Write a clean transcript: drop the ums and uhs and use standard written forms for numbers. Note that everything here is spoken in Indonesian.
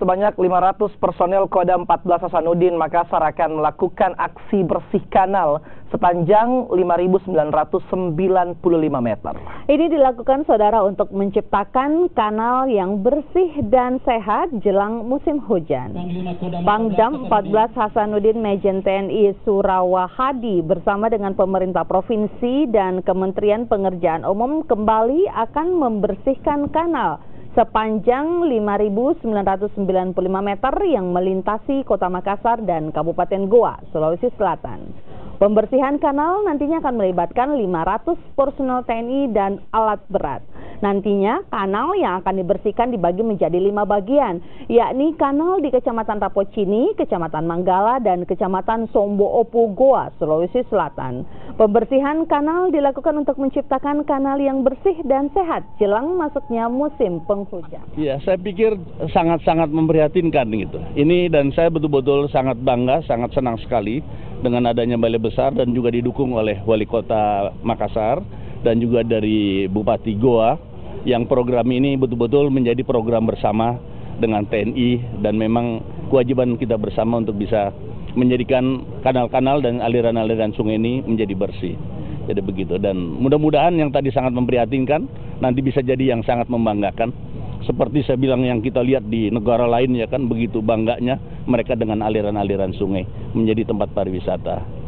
sebanyak 500 personel Kodam 14 Hasanuddin Makassar akan melakukan aksi bersih kanal sepanjang 5.995 meter. Ini dilakukan saudara untuk menciptakan kanal yang bersih dan sehat jelang musim hujan. Pangdam 14 Hasanuddin Majen TNI Surawahadi bersama dengan pemerintah provinsi dan Kementerian Pengerjaan Umum kembali akan membersihkan kanal sepanjang 5.995 meter yang melintasi Kota Makassar dan Kabupaten Goa, Sulawesi Selatan. Pembersihan kanal nantinya akan melibatkan 500 personel TNI dan alat berat. Nantinya kanal yang akan dibersihkan dibagi menjadi 5 bagian, yakni kanal di Kecamatan Rapocini, Kecamatan Manggala, dan Kecamatan Sombo Opu, Goa, Sulawesi Selatan. Pembersihan kanal dilakukan untuk menciptakan kanal yang bersih dan sehat jelang masuknya musim penghujan. Ya, saya pikir sangat-sangat memprihatinkan gitu. Ini dan saya betul-betul sangat bangga, sangat senang sekali dengan adanya balai besar dan juga didukung oleh Wali Kota Makassar dan juga dari Bupati Goa yang program ini betul-betul menjadi program bersama dengan TNI dan memang kewajiban kita bersama untuk bisa menjadikan kanal-kanal dan aliran-aliran sungai ini menjadi bersih. Jadi begitu, dan mudah-mudahan yang tadi sangat memprihatinkan nanti bisa jadi yang sangat membanggakan. Seperti saya bilang yang kita lihat di negara lain ya kan, begitu bangganya mereka dengan aliran-aliran sungai menjadi tempat pariwisata.